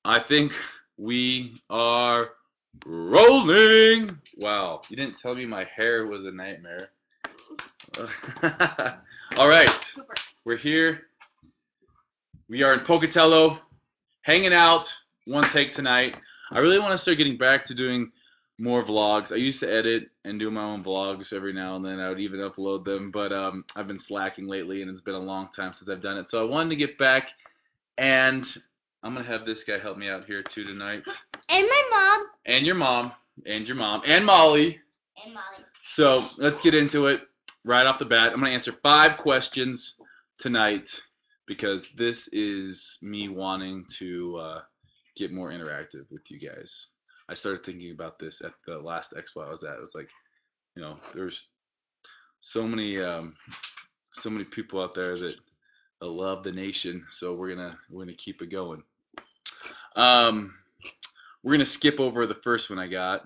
I think we are rolling. Wow, you didn't tell me my hair was a nightmare. All right, we're here. We are in Pocatello, hanging out. One take tonight. I really want to start getting back to doing more vlogs. I used to edit and do my own vlogs every now and then. I would even upload them, but I've been slacking lately, and it's been a long time since I've done it. So I wanted to get back, and I'm gonna have this guy help me out here too tonight. And my mom. And your mom. And your mom. And Molly. And Molly. So let's get into it right off the bat. I'm gonna answer 5 questions tonight because this is me wanting to get more interactive with you guys. I started thinking about this at the last expo I was at. It was like, there's so many people out there that love the nation, so we're gonna keep it going. Um, we're gonna skip over the first one I got.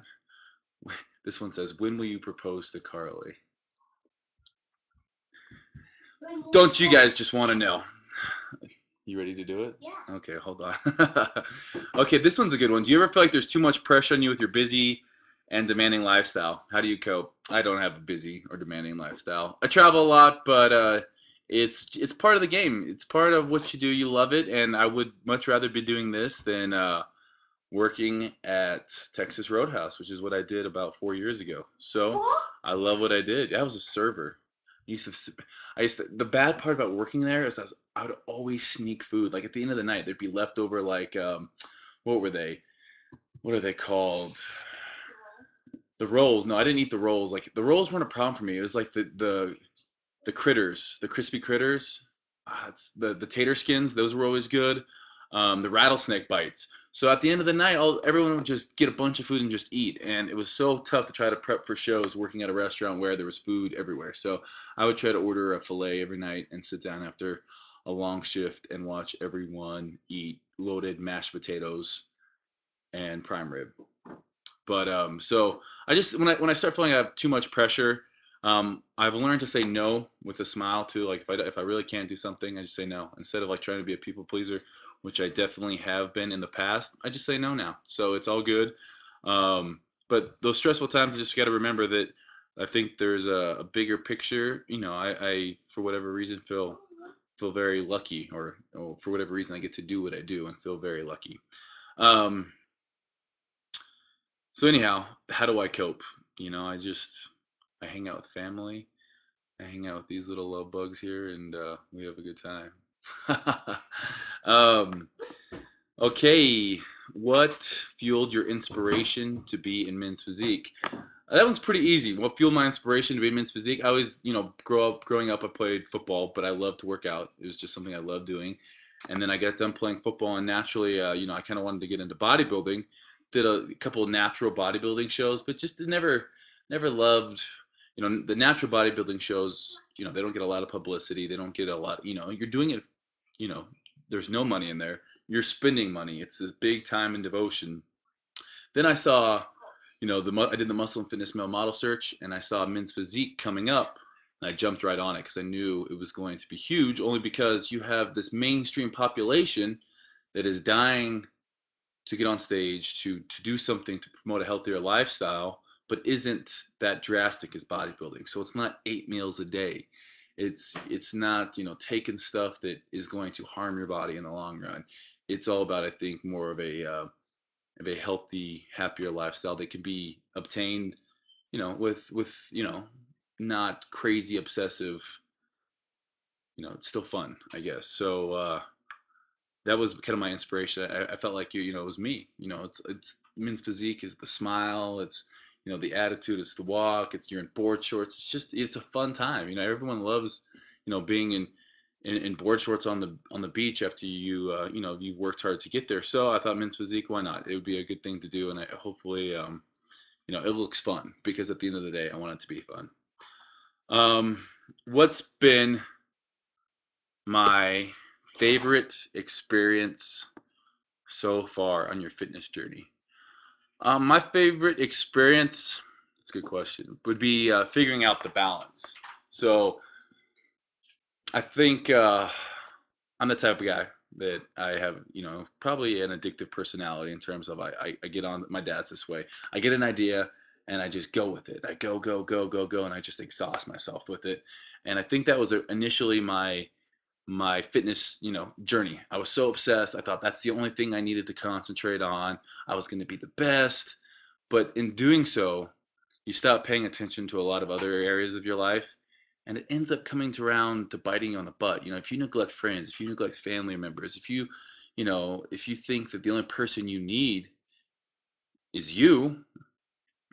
This one says, "When will you propose to Carly?" Don't you guys just want to know? You ready to do it? Yeah. Okay, hold on. Okay, this one's a good one. Do you ever feel like there's too much pressure on you with your busy and demanding lifestyle? How do you cope? I don't have a busy or demanding lifestyle. I travel a lot, but it's part of the game. It's part of what you do. You love it, and I would much rather be doing this than working at Texas Roadhouse, which is what I did about 4 years ago. So I love what I did. I was a server. The bad part about working there is I would always sneak food. Like at the end of the night, there'd be leftover like what were they? What are they called? The rolls. No, I didn't eat the rolls. Like the rolls weren't a problem for me. It was like the critters, the crispy critters. It's the tater skins. Those were always good. The rattlesnake bites. So at the end of the night, everyone would just get a bunch of food and just eat. And it was so tough to try to prep for shows working at a restaurant where there was food everywhere. So I would try to order a fillet every night and sit down after a long shift and watch everyone eat loaded mashed potatoes and prime rib. But so I just when I start feeling I have too much pressure, I've learned to say no with a smile too. Like if I really can't do something, I just say no instead of like trying to be a people pleaser, which I definitely have been in the past. I just say no now, so it's all good. But those stressful times, I just got to remember that I think there's a bigger picture. I for whatever reason feel very lucky, or for whatever reason I get to do what I do and feel very lucky. Um, so anyhow, how do I cope? I hang out with family. I hang out with these little love bugs here, and we have a good time. um, okay, what fueled your inspiration to be in men's physique? That one's pretty easy. What fueled my inspiration to be in men's physique? I always, growing up, I played football, but I loved to work out. It was just something I loved doing. And then I got done playing football, and naturally, I kind of wanted to get into bodybuilding. Did a couple of natural bodybuilding shows, but just never loved, the natural bodybuilding shows. They don't get a lot of publicity. They don't get a lot. You're doing it. You know, there's no money in there. You're spending money. It's this big time and devotion. Then I saw, I did the muscle and fitness male model search, and I saw men's physique coming up, and I jumped right on it because I knew it was going to be huge. Only because you have this mainstream population that is dying to get on stage to do something to promote a healthier lifestyle, but isn't that drastic as bodybuilding. So it's not 8 meals a day. It's not taking stuff that is going to harm your body in the long run. It's all about, I think, more of a healthy, happier lifestyle that can be obtained, with not crazy obsessive. It's still fun, I guess. So that was kind of my inspiration. I felt like it was me. It's men's physique is the smile. It's the attitude. It's the walk. You're in board shorts. It's a fun time. Everyone loves being in board shorts on the beach after you worked hard to get there. So I thought men's physique, why not? It would be a good thing to do, and hopefully it looks fun because at the end of the day, I want it to be fun. What's been my favorite experience so far on your fitness journey? My favorite experience, that's a good question, would be figuring out the balance. So I think I'm the type of guy. that I have, probably an addictive personality in terms of I get on. My dad's this way. I get an idea and I just go with it. I go, go, go, go, go, and I just exhaust myself with it. And I think that was initially my fitness, journey. I was so obsessed. I thought that's the only thing I needed to concentrate on. I was going to be the best. But in doing so, you stop paying attention to a lot of other areas of your life, and it ends up coming to around to biting you on the butt. If you neglect friends, if you neglect family members, if you think that the only person you need is you,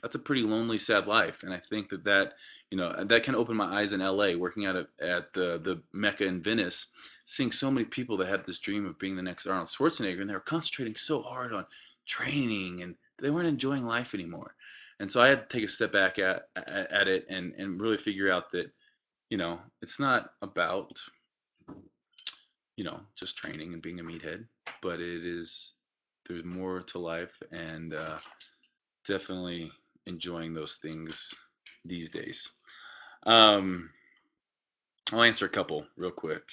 that's a pretty lonely, sad life. And I think that can open my eyes in LA, working at the Mecca in Venice, seeing so many people that had this dream of being the next Arnold Schwarzenegger, and they were concentrating so hard on training, and they weren't enjoying life anymore. And so I had to take a step back at it and really figure out that it's not about just training and being a meathead, but there's more to life, and definitely enjoying those things these days. Um, I'll answer a couple real quick.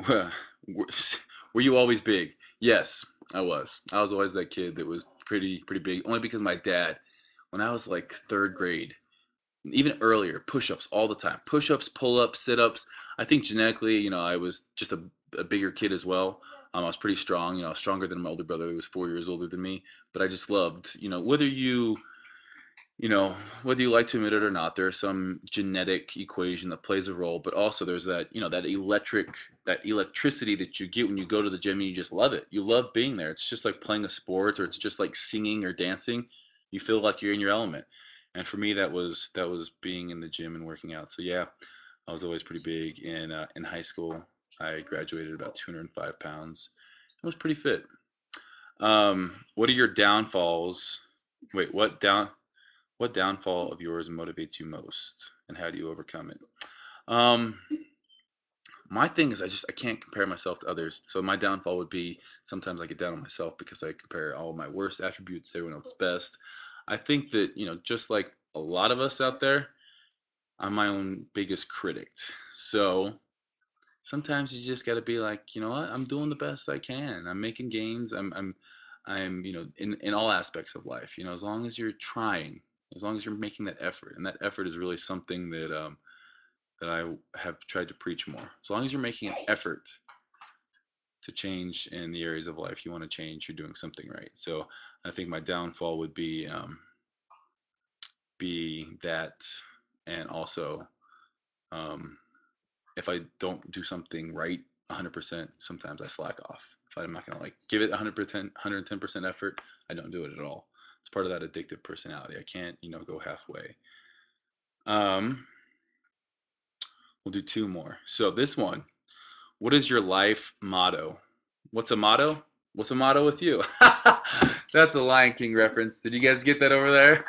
were were you always big? Yes, I was. I was always that kid that was pretty big. Only because my dad, when I was like third grade, even earlier, push-ups all the time. Push-ups, pull-ups, sit-ups. I think genetically, I was just a bigger kid as well. I was pretty strong. Stronger than my older brother, who was 4 years older than me. But I just loved, you know, whether you like to admit it or not, there's some genetic equation that plays a role, but also there's that electricity that you get when you go to the gym and you just love it. You love being there. It's just like playing a sport, or it's just like singing or dancing. You feel like you're in your element. And for me, that was being in the gym and working out. So yeah, I was always pretty big. In high school, I graduated about 205 pounds. I was pretty fit. What are your downfalls? Wait, what downfall of yours motivates you most, and how do you overcome it? Um, my thing is I can't compare myself to others. So my downfall would be sometimes I get down on myself because I compare all my worst attributes to everyone else's best. I think that just like a lot of us out there, I'm my own biggest critic. So sometimes you just got to be like, you know what, I'm doing the best I can. I'm making gains. I'm in all aspects of life. As long as you're trying, as long as you're making that effort, and that effort is really something that I have tried to preach more. As long as you're making an effort to change in the areas of life you want to change, you're doing something right. So I think my downfall would be that, and also um, if I don't do something right 100%, sometimes I slack off. If I'm not gonna like give it 100%, 110% effort, I don't do it at all. It's part of that addictive personality. I can't, go halfway. Um, we'll do two more. So this one, what is your life motto? What's a motto? What's a motto with you? That's a Lion King reference. Did you guys get that over there?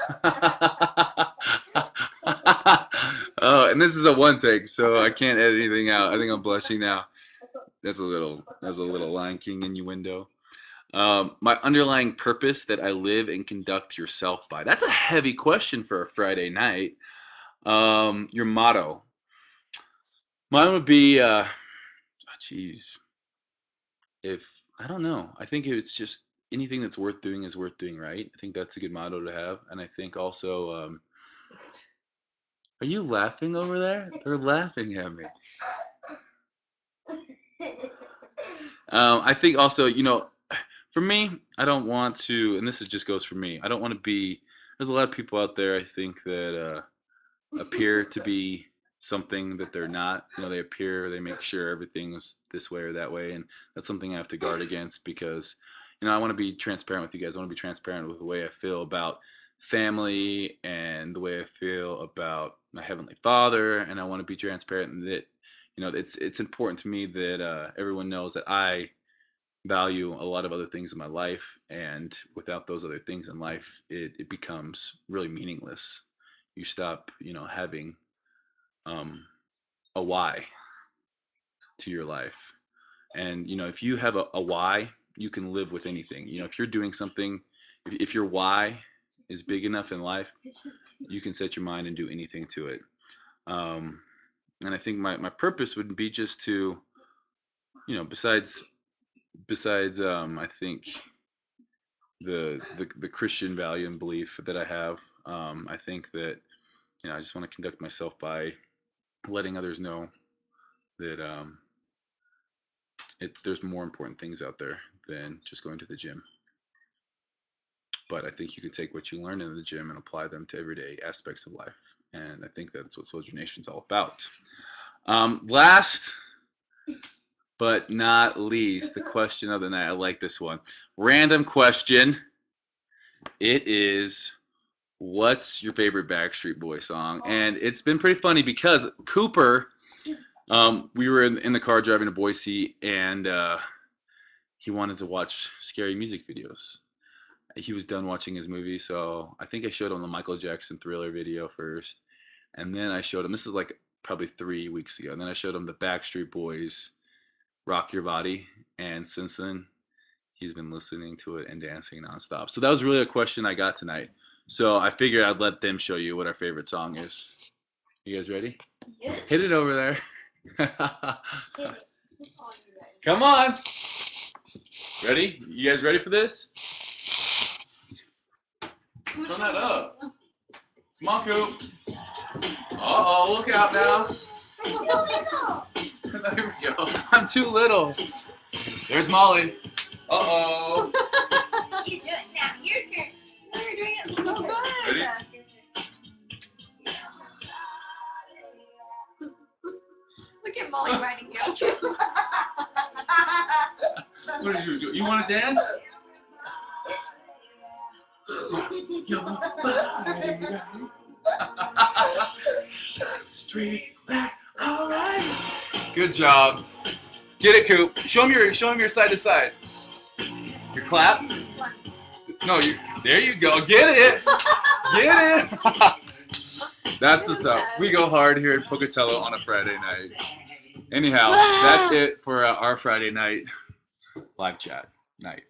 Oh, and this is a one take, so I can't edit anything out. I think I'm blushing now. There's a little Lion King innuendo. My underlying purpose that I live and conduct yourself by. That's a heavy question for a Friday night. Your motto. Mine would be, geez, if I don't know. I think it's just anything that's worth doing is worth doing right. I think that's a good motto to have, and I think also, are you laughing over there? They're laughing at me. I think also, for me, I don't want to, and this is just goes for me. I don't want to be. There's a lot of people out there, I think, that appear to be something that they're not. They make sure everything's this way or that way, and that's something I have to guard against because, I want to be transparent with you guys. I want to be transparent with the way I feel about family and the way I feel about my heavenly Father, and I want to be transparent in that, it's important to me that everyone knows that I value a lot of other things in my life, and without those other things in life, it becomes really meaningless. You stop, having um, a why to your life. And if you have a why, you can live with anything. If you're doing something, if your why is big enough in life, you can set your mind and do anything to it. um, and I think my purpose would be just to besides I think the Christian value and belief that I have, I think that I just want to conduct myself by letting others know that there's more important things out there than just going to the gym. But I think you can take what you learn in the gym and apply them to everyday aspects of life. And I think that's what Soldier Nation's all about. Last but not least, the question of the night. I like this one. Random question. It is, what's your favorite Backstreet Boy song? And it's been pretty funny because Cooper, we were in the car driving to Boise, and he wanted to watch scary music videos. He was done watching his movie, so I think I showed him the Michael Jackson Thriller video first, and then I showed him. This is like probably 3 weeks ago, and then I showed him the Backstreet Boys "Rock Your Body," and since then he's been listening to it and dancing nonstop. So that was really a question I got tonight. So I figured I'd let them show you what our favorite song is. You guys ready? Yeah. Hit it over there. Hit it. It's all you guys. Come on. Ready? You guys ready for this? Turn that up. Come on, Coop. Uh-oh, look out now. I'm too little. There we go. I'm too little. There's Molly. Uh-oh. You do it now. Your turn. No, you're doing it so good. Ready? Look at Molly riding you. What did you do? You want to dance? Your body right. Streets back. All right. Good job. Get it, Coop. Show him your side to side. Your clap. No, there you go. Get it. Get it. That's what's up. We go hard here at Pocatello on a Friday night. Anyhow, that's it for our Friday night live chat night.